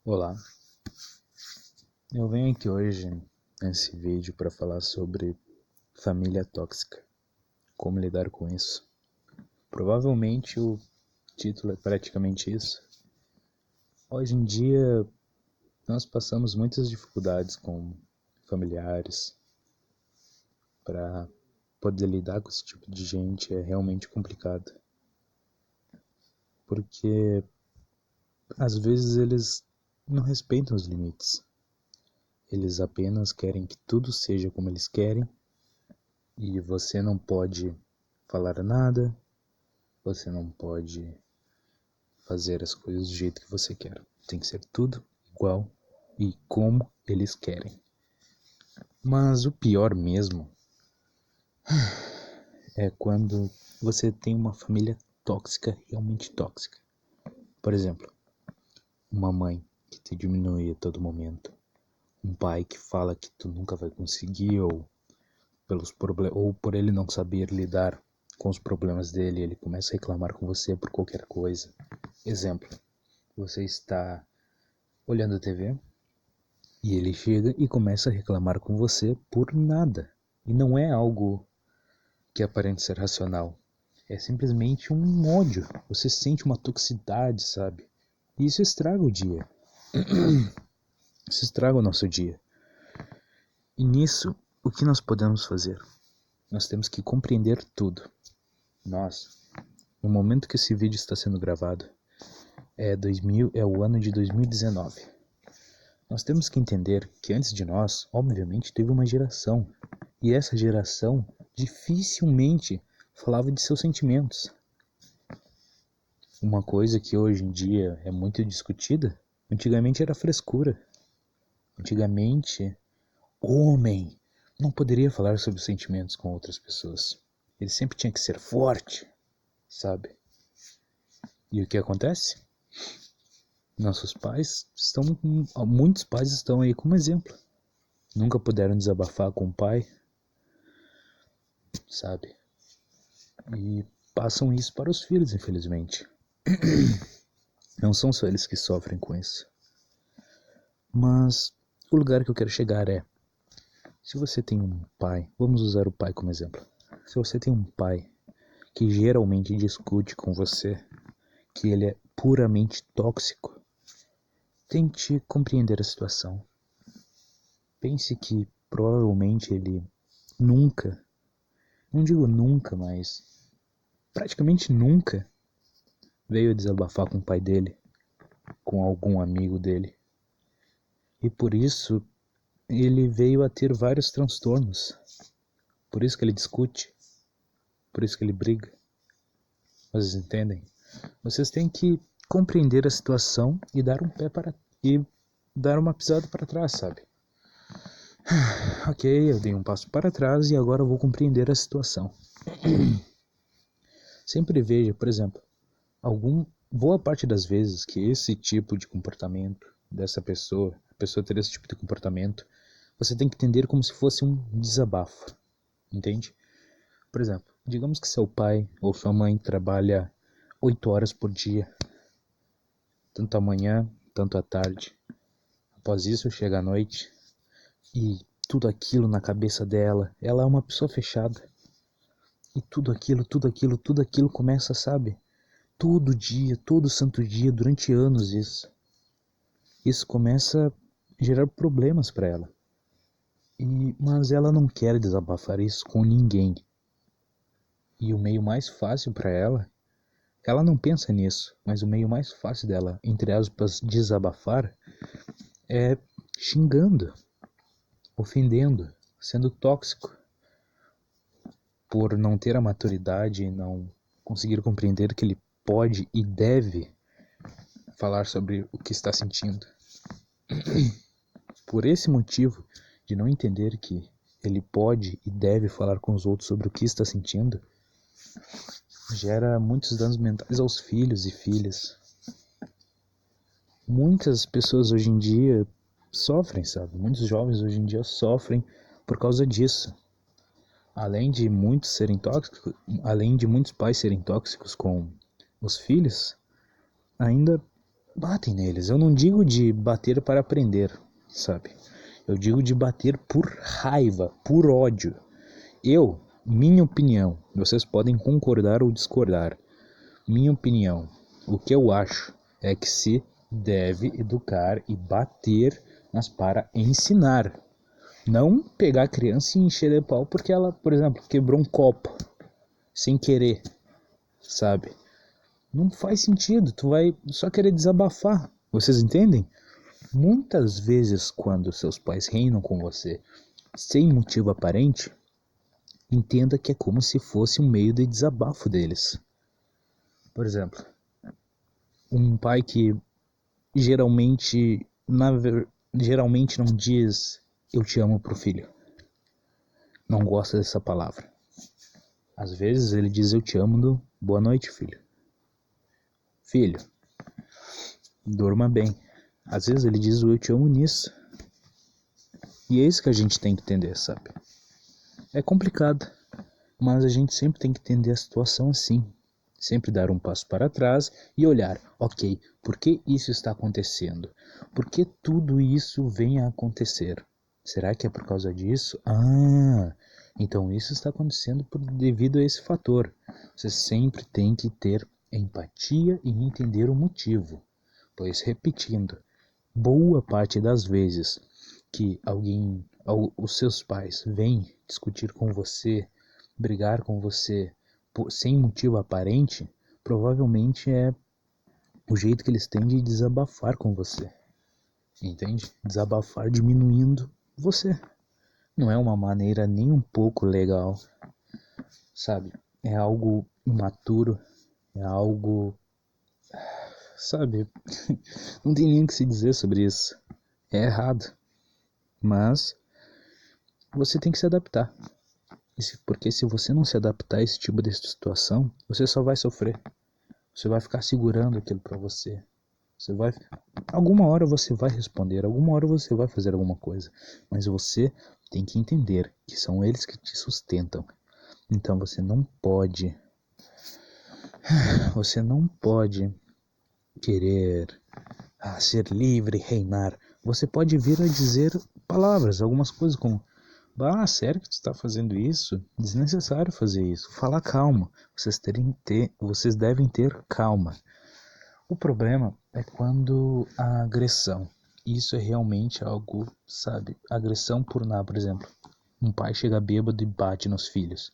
Olá, eu venho aqui hoje nesse vídeo para falar sobre família tóxica, como lidar com isso. Provavelmente o título é praticamente isso. Hoje em dia nós passamos muitas dificuldades com familiares. Para poder lidar com esse tipo de gente é realmente complicado, porque às vezes eles não respeitam os limites. Eles apenas querem que tudo seja como eles querem e você não pode falar nada, você não pode fazer as coisas do jeito que você quer. Tem que ser tudo igual e como eles querem. Mas o pior mesmo é quando você tem uma família tóxica, realmente tóxica. Por exemplo, uma mãe que te diminui a todo momento, um pai que fala que tu nunca vai conseguir ou por ele não saber lidar com os problemas dele, ele começa a reclamar com você por qualquer coisa. Exemplo, você está olhando a TV e ele chega e começa a reclamar com você por nada. E não é algo que aparente ser racional. É simplesmente um ódio. Você sente uma toxicidade, sabe? E isso estraga o dia. Isso estraga o nosso dia. E nisso, o que nós podemos fazer? Nós temos que compreender tudo. No momento que esse vídeo está sendo gravado, é o ano de 2019. Nós temos que entender que antes de nós, obviamente, teve uma geração. E essa geração dificilmente falava de seus sentimentos. Uma coisa que hoje em dia é muito discutida, antigamente era frescura. Antigamente, homem não poderia falar sobre os sentimentos com outras pessoas. Ele sempre tinha que ser forte, sabe? E o que acontece? Muitos pais estão aí como exemplo. Nunca puderam desabafar com o pai, sabe? E passam isso para os filhos, infelizmente. Não são só eles que sofrem com isso. Mas o lugar que eu quero chegar é, se você tem um pai, vamos usar o pai como exemplo. Se você tem um pai que geralmente discute com você, que ele é puramente tóxico, tente compreender a situação. Pense que provavelmente ele nunca, não digo nunca, mas praticamente nunca veio desabafar com o pai dele, com algum amigo dele. E por isso ele veio a ter vários transtornos. Por isso que ele discute, por isso que ele briga. Vocês entendem? Vocês têm que compreender a situação e dar uma pisada para trás, sabe? Ok, eu dei um passo para trás e agora eu vou compreender a situação. Sempre veja, por exemplo, boa parte das vezes que esse tipo de comportamento dessa pessoa, a pessoa ter esse tipo de comportamento, você tem que entender como se fosse um desabafo, entende? Por exemplo, digamos que seu pai ou sua mãe trabalha 8 horas por dia, tanto à manhã, tanto à tarde. Após isso, chega à noite e tudo aquilo na cabeça dela, ela é uma pessoa fechada. E tudo aquilo começa, sabe? Todo dia, todo santo dia, durante anos isso. Isso começa a gerar problemas para ela. Mas ela não quer desabafar isso com ninguém. E o meio mais fácil para ela não pensa nisso, mas o meio mais fácil dela, entre aspas, desabafar, é xingando, ofendendo, sendo tóxico, por não ter a maturidade e não conseguir compreender que ele pode e deve falar sobre o que está sentindo. Por esse motivo de não entender que ele pode e deve falar com os outros sobre o que está sentindo, gera muitos danos mentais aos filhos e filhas. Muitas pessoas hoje em dia sofrem, sabe? Muitos jovens hoje em dia sofrem por causa disso. Além de muitos pais serem tóxicos com os filhos, ainda batem neles. Eu não digo de bater para aprender, sabe? Eu digo de bater por raiva, por ódio. Minha opinião, vocês podem concordar ou discordar. Minha opinião, o que eu acho é que se deve educar e bater, mas para ensinar. Não pegar a criança e encher de pau porque ela, por exemplo, quebrou um copo sem querer, sabe? Não faz sentido, tu vai só querer desabafar. Vocês entendem? Muitas vezes quando seus pais reinam com você sem motivo aparente, entenda que é como se fosse um meio de desabafo deles. Por exemplo, um pai que geralmente, geralmente não diz eu te amo pro filho. Não gosta dessa palavra. Às vezes ele diz eu te amo no boa noite, filho. Filho, durma bem. Às vezes ele diz o eu te amo nisso. E é isso que a gente tem que entender, sabe? É complicado, mas a gente sempre tem que entender a situação assim. Sempre dar um passo para trás e olhar, ok, por que isso está acontecendo? Por que tudo isso vem a acontecer? Será que é por causa disso? Então isso está acontecendo devido a esse fator. Você sempre tem que ter empatia e entender o motivo. Pois, repetindo, boa parte das vezes que os seus pais vêm discutir com você, brigar com você sem motivo aparente, provavelmente é o jeito que eles têm de desabafar com você. Entende? Desabafar diminuindo você. Não é uma maneira nem um pouco legal, sabe? É algo imaturo, é algo, sabe? Não tem nem o que se dizer sobre isso. É errado. Mas você tem que se adaptar. Porque se você não se adaptar a esse tipo de situação, você só vai sofrer. Você vai ficar segurando aquilo pra você. Alguma hora você vai responder, alguma hora você vai fazer alguma coisa. Mas você tem que entender que são eles que te sustentam. Então você não pode querer ser livre, reinar. Você pode vir a dizer palavras, algumas coisas como sério que tu está fazendo isso? Desnecessário fazer isso. Fala calma. Vocês devem ter calma. O problema é quando a agressão. Isso é realmente algo, sabe? Agressão por nada, por exemplo. Um pai chega bêbado e bate nos filhos.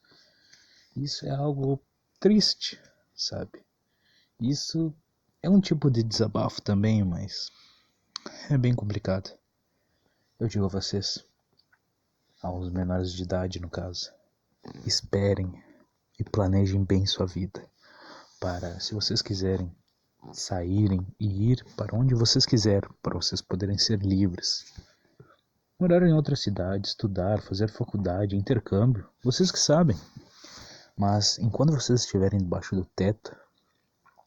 Isso é algo triste, sabe? Isso é um tipo de desabafo também, mas é bem complicado. Eu digo a vocês, aos menores de idade no caso, esperem e planejem bem sua vida, para, se vocês quiserem saírem e ir para onde vocês quiserem, para vocês poderem ser livres, morar em outra cidade, estudar, fazer faculdade, intercâmbio, vocês que sabem. Mas enquanto vocês estiverem debaixo do teto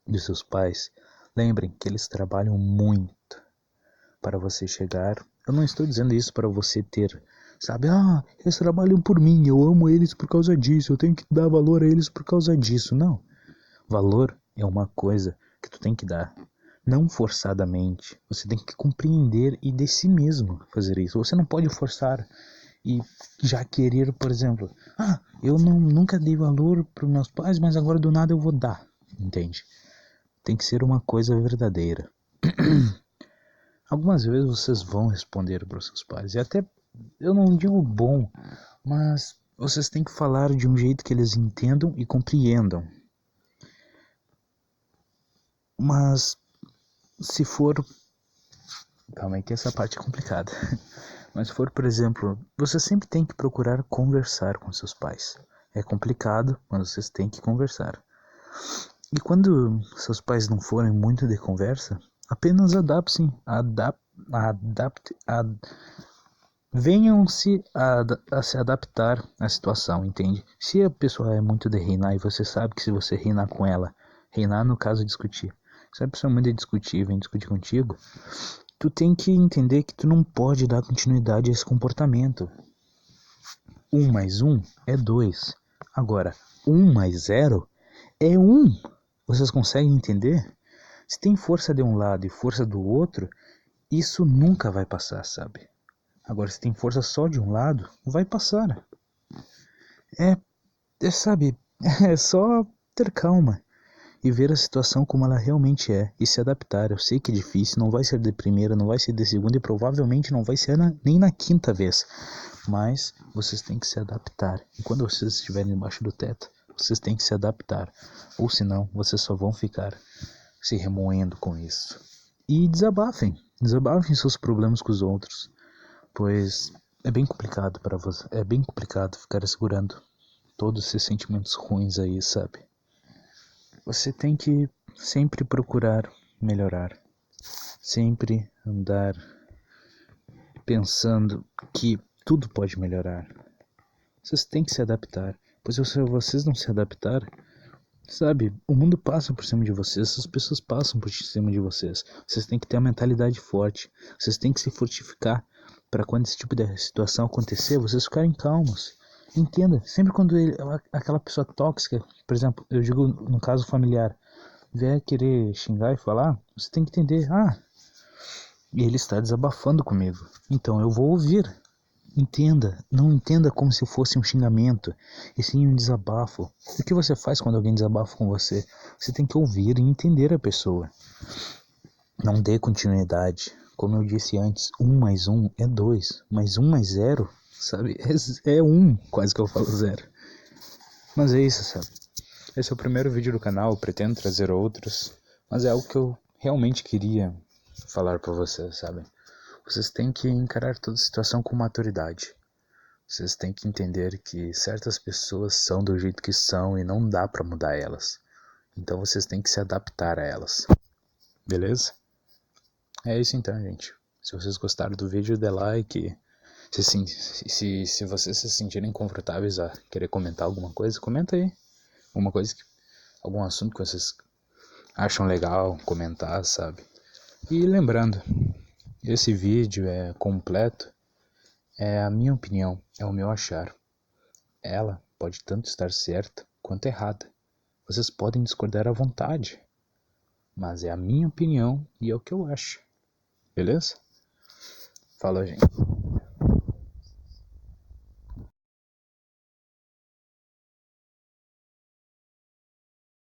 de seus pais, lembrem que eles trabalham muito para você chegar. Eu não estou dizendo isso para você ter, sabe, eles trabalham por mim, eu amo eles por causa disso, eu tenho que dar valor a eles por causa disso. Não. Valor é uma coisa que tu tem que dar, não forçadamente. Você tem que compreender e de si mesmo fazer isso. Você não pode forçar e já querer, por exemplo, eu nunca dei valor para os meus pais, mas agora do nada eu vou dar, entende? Tem que ser uma coisa verdadeira. Algumas vezes vocês vão responder para os seus pais, e até, eu não digo bom, mas vocês têm que falar de um jeito que eles entendam e compreendam. Mas se for, calma aí que essa parte é complicada. Mas se for, por exemplo, você sempre tem que procurar conversar com seus pais. É complicado, mas vocês têm que conversar. E quando seus pais não forem muito de conversa, apenas venham-se a se adaptar à situação, entende? Se a pessoa é muito de reinar e você sabe que se você reinar com ela, reinar no caso discutir, se a pessoa é muito de discutir, vem discutir contigo, tu tem que entender que tu não pode dar continuidade a esse comportamento. 1 mais 1 é 2. Agora, 1 mais 0 é 1. Vocês conseguem entender? Se tem força de um lado e força do outro, isso nunca vai passar, sabe? Agora, se tem força só de um lado, vai passar. Sabe, é só ter calma e ver a situação como ela realmente é e se adaptar. Eu sei que é difícil, não vai ser de primeira, não vai ser de segunda e provavelmente não vai ser nem na quinta vez. Mas vocês têm que se adaptar. E quando vocês estiverem embaixo do teto, vocês têm que se adaptar. Ou senão, vocês só vão ficar se remoendo com isso. E desabafem. Desabafem seus problemas com os outros. Pois é bem complicado para você. É bem complicado ficar segurando todos esses sentimentos ruins aí, sabe? Você tem que sempre procurar melhorar. Sempre andar pensando que tudo pode melhorar. Vocês têm que se adaptar. Pois se vocês não se adaptar, sabe, o mundo passa por cima de vocês, as pessoas passam por cima de vocês. Vocês têm que ter uma mentalidade forte. Vocês têm que se fortificar para quando esse tipo de situação acontecer, vocês ficarem calmos. Entenda, sempre quando aquela pessoa tóxica, por exemplo, eu digo no caso familiar, vier querer xingar e falar, você tem que entender, ele está desabafando comigo, então eu vou ouvir. Entenda, não entenda como se fosse um xingamento, e sim um desabafo. O que você faz quando alguém desabafa com você? Você tem que ouvir e entender a pessoa. Não dê continuidade. Como eu disse antes, 1 mais 1 é 2, mas 1 mais 0, sabe, é 1, quase que eu falo 0. Mas é isso, sabe? Esse é o primeiro vídeo do canal, eu pretendo trazer outros, mas é algo que eu realmente queria falar pra vocês, sabe? Vocês têm que encarar toda a situação com maturidade. Vocês têm que entender que certas pessoas são do jeito que são e não dá pra mudar elas. Então vocês têm que se adaptar a elas. Beleza? É isso então, gente. Se vocês gostaram do vídeo, dê like. Se vocês se sentirem confortáveis a querer comentar alguma coisa, comenta aí. Algum assunto que vocês acham legal comentar, sabe? E lembrando, esse vídeo é completo, é a minha opinião, é o meu achar. Ela pode tanto estar certa quanto errada. Vocês podem discordar à vontade, mas é a minha opinião e é o que eu acho. Beleza? Fala, gente.